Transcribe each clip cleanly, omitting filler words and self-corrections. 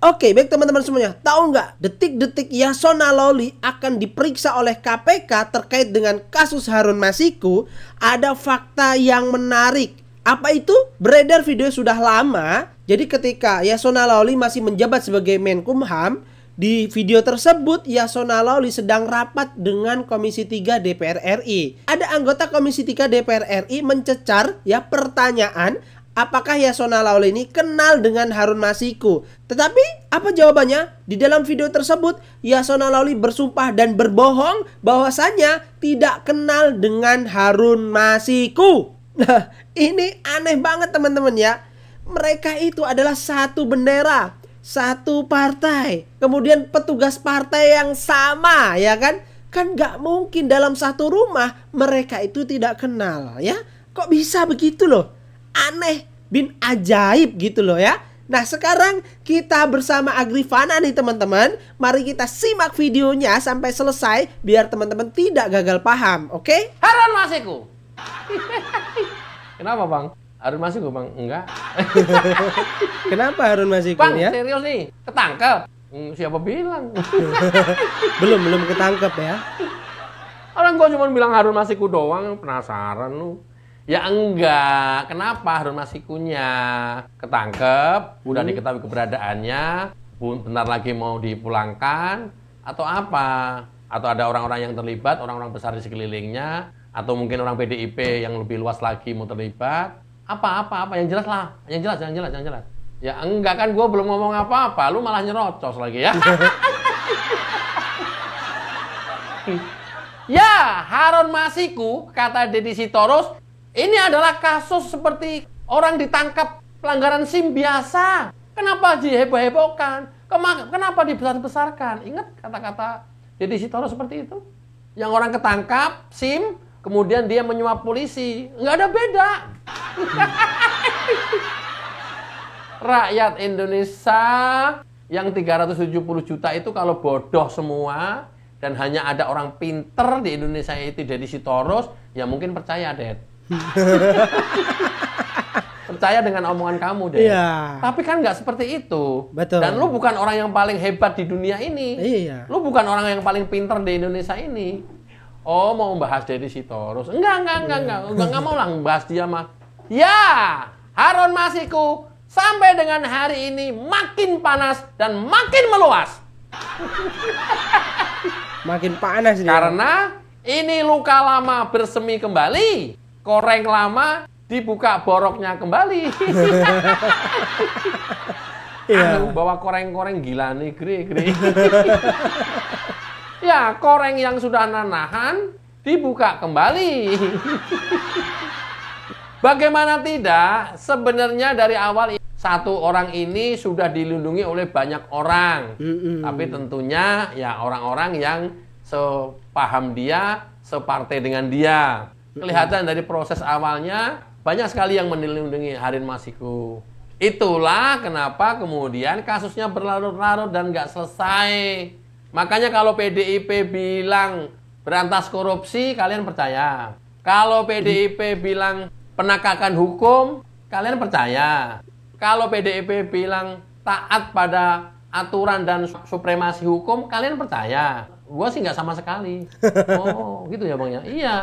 Oke, baik teman-teman semuanya. Tahu nggak detik-detik Yasona Lawli akan diperiksa oleh KPK terkait dengan kasus Harun Masiku? Ada fakta yang menarik. Apa itu? Beredar video sudah lama. Jadi ketika Yasona Lawli masih menjabat sebagai Menkumham, di video tersebut Yasona Lawli sedang rapat dengan Komisi 3 DPR RI. Ada anggota Komisi 3 DPR RI mencecar pertanyaan, apakah Yasona Lawli ini kenal dengan Harun Masiku? Tetapi apa jawabannya? Di dalam video tersebut Yasona Lawli bersumpah dan berbohong bahwasanya tidak kenal dengan Harun Masiku. Nah, ini aneh banget teman-teman ya. Mereka itu adalah satu bendera, satu partai, kemudian petugas partai yang sama, ya kan? Kan gak mungkin dalam satu rumah mereka itu tidak kenal, ya? Kok bisa begitu loh? Aneh bin ajaib gitu loh ya. Nah sekarang kita bersama Agrifana nih teman-teman. Mari kita simak videonya sampai selesai biar teman-teman tidak gagal paham, oke? Harun Masiku. Kenapa bang? Harun Masiku bang? Enggak. Kenapa Harun Masiku Bang ya? serius nih, ketangkep? Siapa bilang? belum ketangkep ya. Orang gua cuma bilang Harun Masiku doang, penasaran lu. Ya enggak, kenapa Harun Masikunya ketangkep, udah diketahui keberadaannya, bentar lagi mau dipulangkan, atau apa? Atau ada orang-orang yang terlibat, orang-orang besar di sekelilingnya, atau mungkin orang PDIP yang lebih luas lagi mau terlibat? Apa, yang jelas lah, yang jelas. Ya enggak kan, gue belum ngomong apa-apa, lu malah nyerocos lagi ya. Ya, Harun Masiku, kata Deddy Sitorus, ini adalah kasus seperti orang ditangkap pelanggaran SIM biasa. Kenapa diheboh-hebohkan? Kenapa dibesar-besarkan? Ingat kata-kata Deddy Sitorus seperti itu? Yang orang ketangkap SIM, kemudian dia menyuap polisi. Nggak ada beda. Rakyat Indonesia yang 370 juta itu kalau bodoh semua, dan hanya ada orang pinter di Indonesia itu Deddy Sitorus, ya mungkin percaya, Ded. Percaya dengan omongan kamu deh. Iya. Tapi kan nggak seperti itu. Betul. Dan lu bukan orang yang paling hebat di dunia ini. Iya. Lu bukan orang yang paling pinter di Indonesia ini. Oh, mau bahas Deddy Sitorus? Enggak mau lah bahas dia mah. Ya, Harun Masiku sampai dengan hari ini makin panas dan makin meluas. Makin panas dia. Karena ini luka lama bersemi kembali. Koreng lama dibuka boroknya kembali. Iya. Bawa koreng-koreng gila nih, gre. Ya, koreng yang sudah nanahan dibuka kembali. Bagaimana tidak, sebenarnya dari awal satu orang ini sudah dilindungi oleh banyak orang. Tapi tentunya ya orang-orang yang sepaham dia, separtai dengan dia. Kelihatan dari proses awalnya banyak sekali yang melindungi Harun Masiku. Itulah kenapa kemudian kasusnya berlarut-larut dan nggak selesai. Makanya kalau PDIP bilang berantas korupsi, kalian percaya. Kalau PDIP bilang penegakan hukum, kalian percaya. Kalau PDIP bilang taat pada aturan dan supremasi hukum, kalian percaya. Gua sih nggak sama sekali. Oh, gitu ya Bang ya? Iya.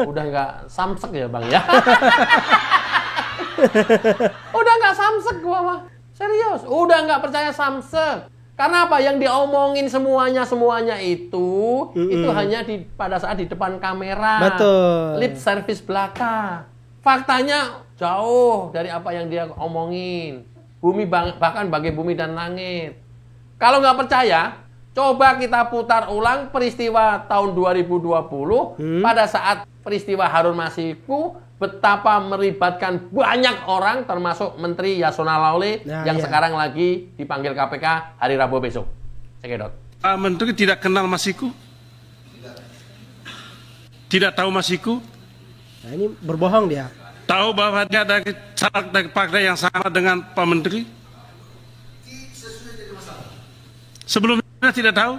Udah nggak samsek ya Bang ya? Udah nggak samsek gua mah. Serius. Udah nggak percaya samsek. Karena apa? Yang diomongin semuanya itu hanya pada saat di depan kamera. Betul. Lip service belaka. Faktanya jauh dari apa yang dia omongin. Bahkan bagai bumi dan langit. Kalau nggak percaya, coba kita putar ulang peristiwa tahun 2020 pada saat peristiwa Harun Masiku, betapa melibatkan banyak orang termasuk Menteri Yasona Lawli yang sekarang lagi dipanggil KPK hari Rabu besok. Cekidot. Pak Menteri tidak kenal Masiku? Tidak tahu Masiku? Nah ini berbohong dia. Tahu bahwa dia dari partai yang sama dengan Pak Menteri? Sebelumnya tidak tahu?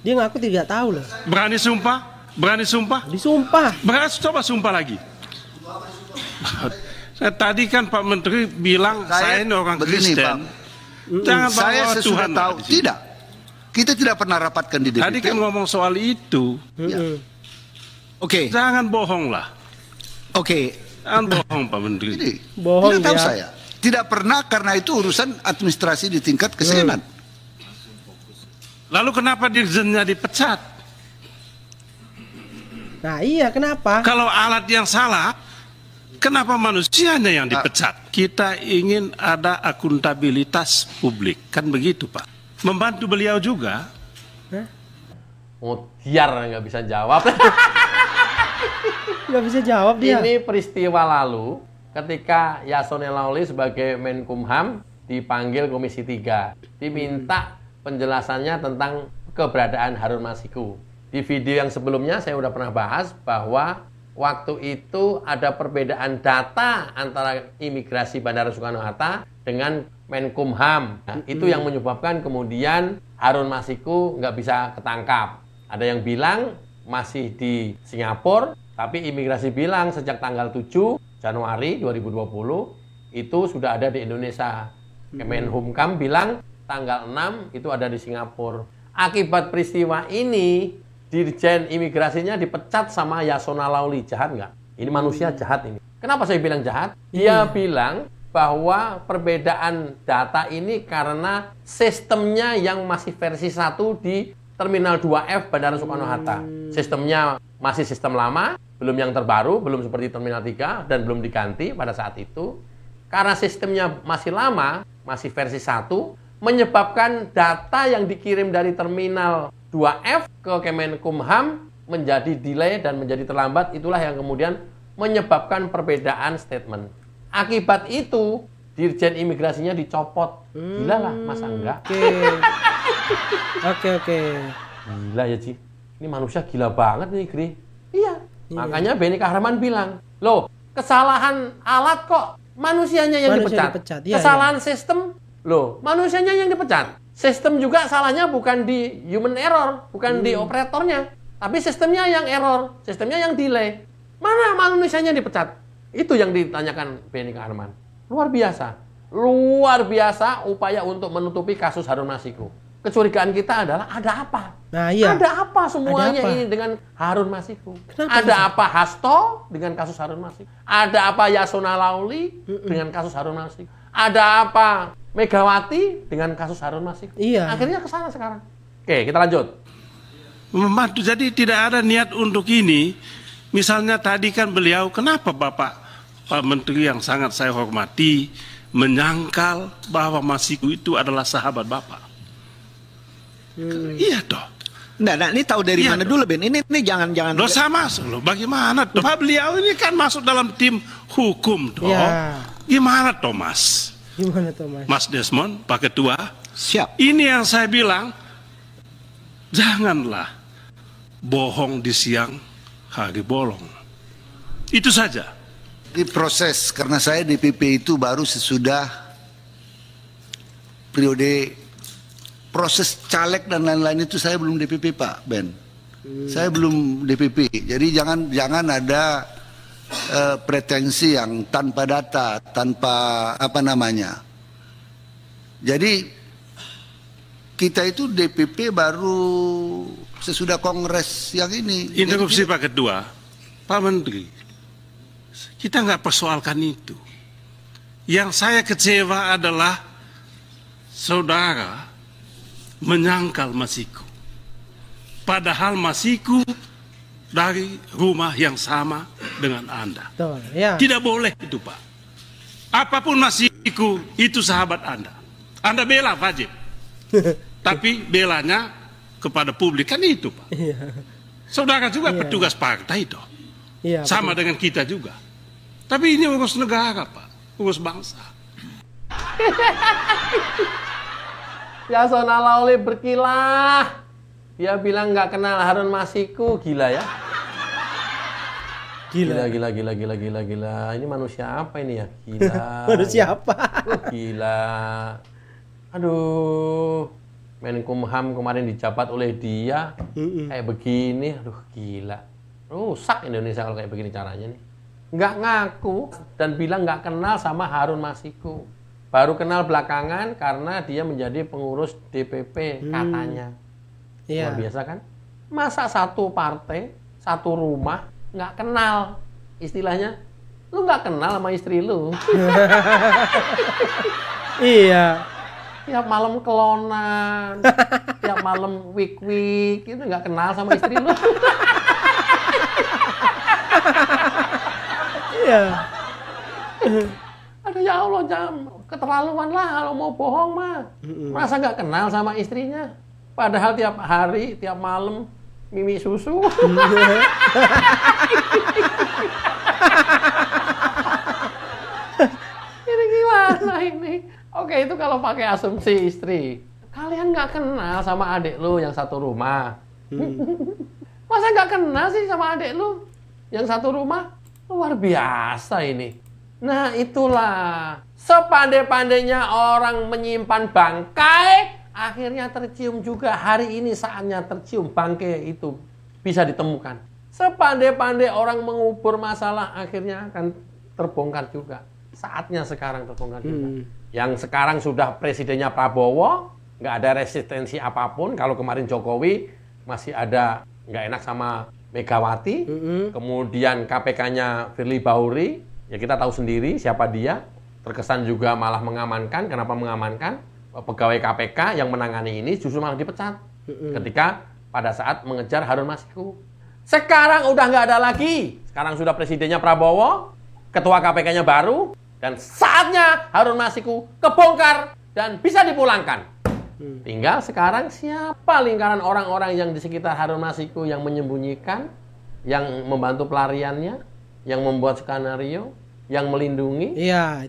Dia ngaku tidak tahu loh. Berani sumpah? Berani sumpah? Disumpah. Berani coba sumpah lagi. Tadi kan Pak Menteri bilang saya ini orang begini, Kristen. Pak. Jangan Saya bawa sesudah Tuhan tahu. di sini. Tidak. Kita tidak pernah rapatkan di DPP. Tadi kan ngomong soal itu. Ya. Oke. Jangan bohong lah. Oke. Jangan bohong Pak Menteri. Jadi, Bohong tidak tahu ya. saya. Tidak pernah karena itu urusan administrasi di tingkat kesenan. Lalu kenapa dirjennya dipecat? Nah iya, kenapa? Kalau alat yang salah, kenapa manusianya yang dipecat? Kita ingin ada akuntabilitas publik, kan begitu Pak. Membantu beliau juga. Mutiar nggak bisa jawab. Nggak bisa jawab dia. Ini peristiwa lalu ketika Yasona Lawli sebagai Menkumham dipanggil Komisi 3. Diminta penjelasannya tentang keberadaan Harun Masiku. Di video yang sebelumnya saya udah pernah bahas bahwa waktu itu ada perbedaan data antara imigrasi Bandara Soekarno-Hatta dengan Menkumham. Nah, itu yang menyebabkan kemudian Harun Masiku nggak bisa ketangkap. Ada yang bilang masih di Singapura, tapi imigrasi bilang sejak tanggal 7 Januari 2020 itu sudah ada di Indonesia. Kemenhumkam bilang tanggal 6 itu ada di Singapura. Akibat peristiwa ini, Dirjen Imigrasinya dipecat sama Yasona Lawli. Jahat nggak? Ini manusia jahat ini. Kenapa saya bilang jahat? Dia bilang bahwa perbedaan data ini karena sistemnya yang masih versi 1 di Terminal 2F Bandara Soekarno-Hatta. Sistemnya masih sistem lama, belum yang terbaru, belum seperti Terminal 3, dan belum diganti pada saat itu. Karena sistemnya masih lama, masih versi 1, menyebabkan data yang dikirim dari Terminal 2F ke Kemenkumham menjadi delay dan menjadi terlambat. Itulah yang kemudian menyebabkan perbedaan statement. Akibat itu, Dirjen Imigrasinya dicopot. Gila lah, masa enggak? Oke. Gila ya, Ci. Ini manusia gila banget nih, Gri. Iya. Makanya Benny Kahraman bilang, loh, kesalahan alat kok manusianya yang Manusia dipecat. dipecat. Iya, Kesalahan sistem, loh, manusianya yang dipecat. Sistem juga salahnya bukan di human error, bukan di operatornya. Tapi sistemnya yang error, sistemnya yang delay. Mana manusianya dipecat? Itu yang ditanyakan Benny Kahraman. Luar biasa. Luar biasa upaya untuk menutupi kasus Harun Masiku. Kecurigaan kita adalah ada apa? Nah iya. Ada apa semuanya Ada apa? ini dengan Harun Masiku? Kenapa Ada bisa? apa Hasto dengan kasus Harun Masiku? Ada apa Yasona Lawli dengan kasus Harun Masiku? Ada apa Megawati dengan kasus Harun Masiku? Iya. Akhirnya ke sana sekarang. Oke, kita lanjut. Membantu, jadi tidak ada niat untuk ini. Misalnya tadi kan beliau, kenapa Pak Menteri yang sangat saya hormati menyangkal bahwa Masiku itu adalah sahabat Bapak? Iya toh. Nah, ini tahu dari Iya mana dong. dulu, Ben? Ini jangan. Loh sama, loh bagaimana toh? Pak beliau ini kan masuk dalam tim hukum toh. Iya. Gimana toh Mas? Gimana tuh, Mas? Mas Desmond, Pak Ketua. Siap. Ini yang saya bilang, janganlah bohong di siang, hari bolong. Itu saja. Di proses, karena saya DPP itu baru sesudah periode proses caleg dan lain-lain itu saya belum DPP Pak Ben. Saya belum DPP. Jadi jangan ada pretensi yang tanpa data, tanpa apa namanya. Jadi kita itu DPP baru sesudah kongres yang ini. Interupsi Jadi, Pak Ketua, Pak Menteri, kita nggak persoalkan itu. Yang saya kecewa adalah saudara menyangkal Masiku. Padahal Masiku dari rumah yang sama dengan Anda. Betul, ya. Tidak boleh itu Pak. Apapun Masiku itu sahabat Anda. Anda bela wajib. Tapi belanya kepada publik kan itu Pak. Iya. Saudara juga Iya. petugas partai itu. Iya. Sama dengan kita juga. Tapi ini urus negara Pak. Urus bangsa. Yasona Lawli berkilah. Dia bilang nggak kenal Harun Masiku. Gila ya. Gila. Gila. Ini manusia apa ini ya? Gila. Manusia apa? Gila. Aduh. Menkumham kemarin dijabat oleh dia. Kayak begini. Aduh, gila. Rusak Indonesia kalau kayak begini caranya nih. nggak ngaku dan bilang nggak kenal sama Harun Masiku. Baru kenal belakangan karena dia menjadi pengurus DPP katanya. Iya. Luar biasa kan? Masa satu partai, satu rumah, nggak kenal. Istilahnya, lu nggak kenal sama istri lu. Iya. Tiap malam kelonan, tiap malam wik-wik, itu nggak kenal sama istri lu. Iya. Aduh ya Allah, keterlaluan lah kalau mau bohong mah. Masa nggak kenal sama istrinya? Padahal tiap hari, tiap malam mimi susu. Ini gimana ini? Oke, itu kalau pakai asumsi istri. Kalian nggak kenal sama adik lu yang satu rumah. Masa nggak kenal sih sama adik lu yang satu rumah? Luar biasa ini. Nah itulah, sepandai-pandainya orang menyimpan bangkai, akhirnya tercium juga. Hari ini saatnya tercium bangkai itu bisa ditemukan. Sepandai-pandai orang mengubur masalah, akhirnya akan terbongkar juga. Saatnya sekarang terbongkar juga. Yang sekarang sudah presidennya Prabowo, nggak ada resistensi apapun. Kalau kemarin Jokowi masih ada nggak enak sama Megawati, kemudian KPK-nya Firly Bahuri, ya kita tahu sendiri siapa dia. Terkesan juga malah mengamankan. Kenapa mengamankan? Pegawai KPK yang menangani ini justru malah dipecat ketika pada saat mengejar Harun Masiku. Sekarang udah nggak ada lagi. Sekarang sudah presidennya Prabowo, ketua KPK-nya baru, dan saatnya Harun Masiku kebongkar dan bisa dipulangkan. Tinggal sekarang siapa lingkaran orang-orang yang di sekitar Harun Masiku yang menyembunyikan, yang membantu pelariannya, yang membuat skenario, yang melindungi,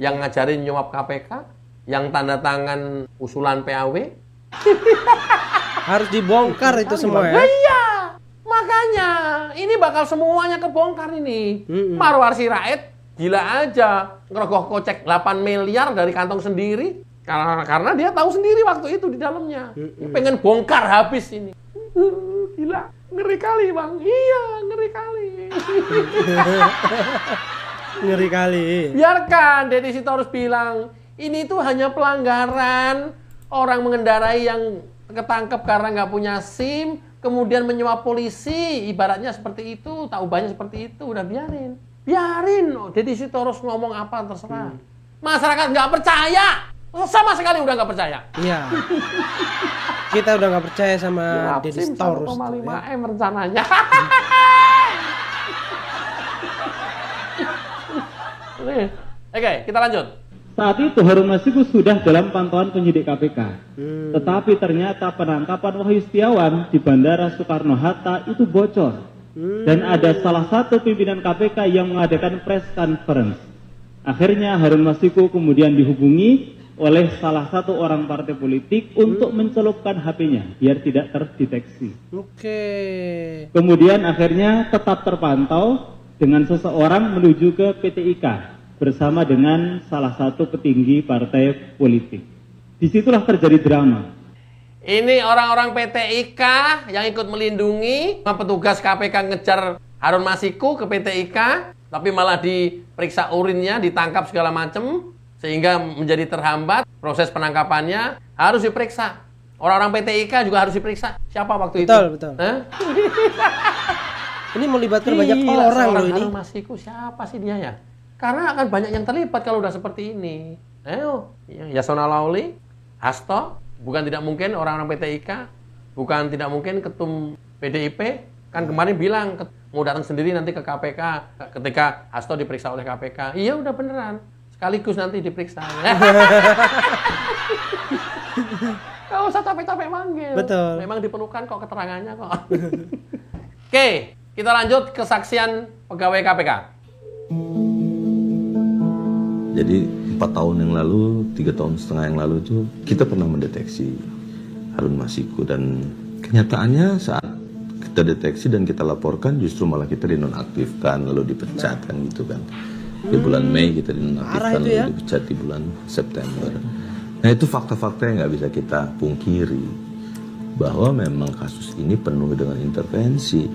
yang ngajarin nyuap KPK, yang tanda tangan usulan PAW. Harus dibongkar itu semua ya? Iya, makanya ini bakal semuanya kebongkar ini. Marwar Sirait gila aja, ngerogoh kocek 8 miliar dari kantong sendiri. Karena dia tahu sendiri waktu itu di dalamnya. Pengen bongkar habis ini. Gila, ngeri kali bang. Iya, ngeri kali. Ngeri kali. Biarkan Deddy Sitorus bilang, ini tuh hanya pelanggaran. Orang mengendarai yang ketangkep karena nggak punya SIM, kemudian menyuap polisi, ibaratnya seperti itu, tak ubahnya seperti itu, udah biarin. Biarin, Deddy Sitorus ngomong apa terserah. Masyarakat nggak percaya. Sama sekali udah nggak percaya. Iya. Kita udah nggak percaya sama Deddy Sitorus. 1,5 M rencananya. Oke, kita lanjut. Saat itu Harun Masiku sudah dalam pantauan penyidik KPK. Tetapi ternyata penangkapan Wahyu Setiawan di Bandara Soekarno-Hatta itu bocor. Dan ada salah satu pimpinan KPK yang mengadakan press conference. Akhirnya Harun Masiku kemudian dihubungi oleh salah satu orang partai politik untuk mencelupkan HP-nya biar tidak terdeteksi. Oke. Kemudian akhirnya tetap terpantau dengan seseorang menuju ke PT IKA bersama dengan salah satu petinggi partai politik. Disitulah terjadi drama. Ini orang-orang PT IKA yang ikut melindungi petugas KPK ngejar Harun Masiku ke PT IKA, tapi malah diperiksa urinnya, ditangkap segala macam. Sehingga menjadi terhambat proses penangkapannya, harus diperiksa. Orang-orang PT IKA juga harus diperiksa. Siapa waktu itu? Betul. Ini melibatkan banyak orang loh ini. Harun Masiku siapa sih dia ya? Karena akan banyak yang terlibat kalau udah seperti ini. Ayo, Yasona Lawli, Hasto, bukan tidak mungkin orang-orang PT IKA, bukan tidak mungkin ketum PDIP, kan kemarin bilang mau datang sendiri nanti ke KPK ketika Hasto diperiksa oleh KPK. Iya udah beneran. Sekaligus nanti diperiksa. Gak usah capek-capek manggil. Betul. Memang diperlukan kok keterangannya kok. Oke, kita lanjut kesaksian pegawai KPK. Jadi 4 tahun yang lalu, 3 tahun setengah yang lalu itu kita pernah mendeteksi Harun Masiku, dan kenyataannya saat kita deteksi dan kita laporkan justru malah kita dinonaktifkan lalu dipecat kan gitu kan. Di bulan Mei kita dinonaktifkan lalu dipecat di bulan September. Nah itu fakta-fakta yang nggak bisa kita pungkiri bahwa memang kasus ini penuh dengan intervensi.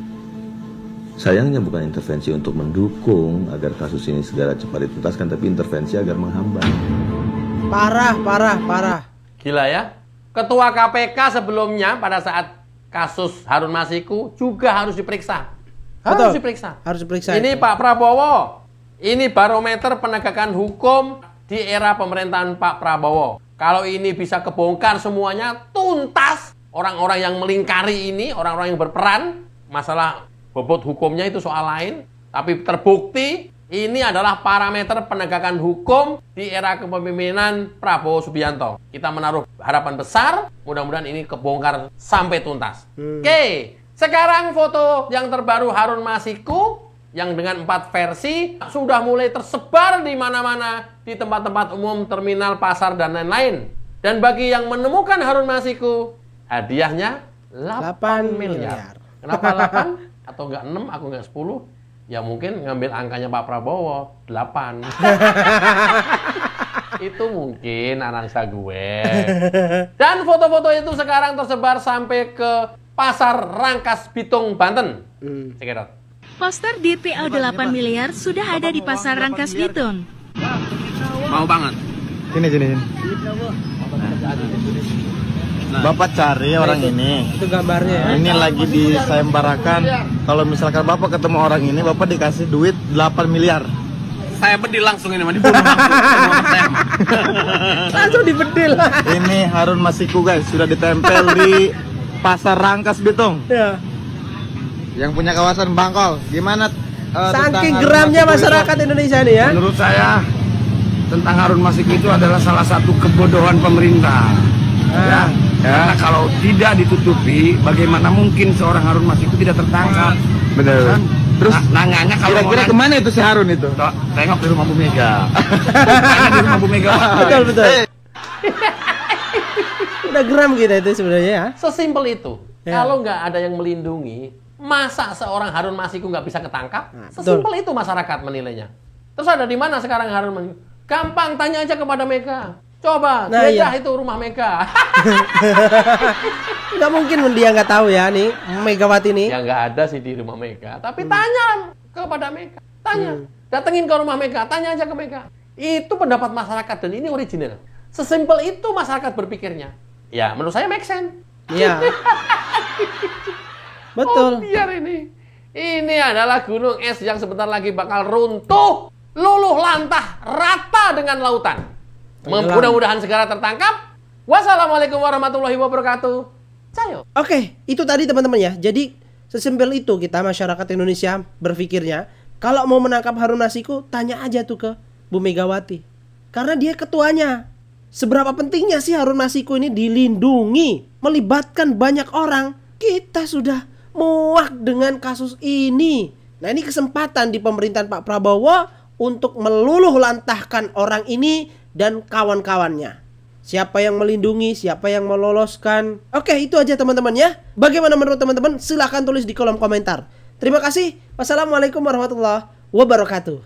Sayangnya bukan intervensi untuk mendukung agar kasus ini segera cepat dituntaskan, tapi intervensi agar menghambat. Parah. Gila ya. Ketua KPK sebelumnya pada saat kasus Harun Masiku juga harus diperiksa. Harus diperiksa. Ini Pak Prabowo. Ini barometer penegakan hukum di era pemerintahan Pak Prabowo. Kalau ini bisa kebongkar semuanya, tuntas. Orang-orang yang melingkari ini, orang-orang yang berperan, masalah bobot hukumnya itu soal lain. Tapi terbukti, ini adalah parameter penegakan hukum di era kepemimpinan Prabowo Subianto. Kita menaruh harapan besar, mudah-mudahan ini kebongkar sampai tuntas. Oke, sekarang foto yang terbaru Harun Masiku, yang dengan 4 versi, sudah mulai tersebar di mana-mana, di tempat-tempat umum, terminal, pasar, dan lain-lain. Dan bagi yang menemukan Harun Masiku, hadiahnya 8 miliar. Kenapa 8? Atau enggak 6, aku enggak 10? Ya mungkin ngambil angkanya Pak Prabowo, 8. Itu mungkin analisa gue. Dan foto-foto itu sekarang tersebar sampai ke Pasar Rangkas Bitung, Banten. Cekidot. Poster DPO 8 miliar sudah ada di Pasar Rangkas Bitung. Mau banget. Sini. Bapak cari orang ini. Itu gambarnya ya. Ini lagi disayembarakan. Kalau misalkan Bapak ketemu orang ini, Bapak dikasih duit 8 miliar. Saya bedil langsung ini, dibunuh. Langsung dibedil. Ini Harun Masiku guys, sudah ditempel di Pasar Rangkas Bitung. Ya. Yang punya kawasan Bangkol. Gimana? Saking geramnya masyarakat Indonesia ini ya. Menurut saya tentang Harun Masiku itu adalah salah satu kebodohan pemerintah. Ya. Karena kalau tidak ditutupi, bagaimana mungkin seorang Harun Masiku tidak tertangkap? Benar. Kan? Terus nanyanya kalau kira-kira kemana itu si Harun itu? Tengok di rumah Bu Mega. Tanya di rumah Bu Mega. Betul. Udah geram kita itu sebenarnya ya. Sesimpel itu. Ya. Kalau nggak ada yang melindungi, masa seorang Harun Masiku nggak bisa ketangkap? Nah, Sesimpel itu masyarakat menilainya. Terus ada di mana sekarang Harun Masiku? Gampang, tanya aja kepada Mega. Coba, iya. itu rumah Mega. Nggak mungkin dia nggak tahu ya nih Megawati nih. Ya nggak ada sih di rumah Mega. Tapi tanya kepada Mega. Tanya. Datengin ke rumah Mega. Tanya aja ke Mega. Itu pendapat masyarakat dan ini original. Sesimpel itu masyarakat berpikirnya. Ya, menurut saya make sense. Iya. Betul. Oh, biar ini. Ini adalah gunung es yang sebentar lagi bakal runtuh. Luluh lantah. Rata dengan lautan. Mudah-mudahan segera tertangkap. Wassalamualaikum warahmatullahi wabarakatuh. Cayo. Oke, itu tadi teman-teman ya. Jadi sesimpel itu kita masyarakat Indonesia berpikirnya. Kalau mau menangkap Harun Masiku, tanya aja tuh ke Bu Megawati. Karena dia ketuanya. Seberapa pentingnya sih Harun Masiku ini dilindungi, melibatkan banyak orang. Kita sudah muak dengan kasus ini. Nah, ini kesempatan di pemerintahan Pak Prabowo untuk meluluh lantahkan orang ini dan kawan-kawannya. Siapa yang melindungi, siapa yang meloloskan. Oke, itu aja teman-teman ya. Bagaimana menurut teman-teman? Silahkan tulis di kolom komentar. Terima kasih. Wassalamualaikum warahmatullahi wabarakatuh.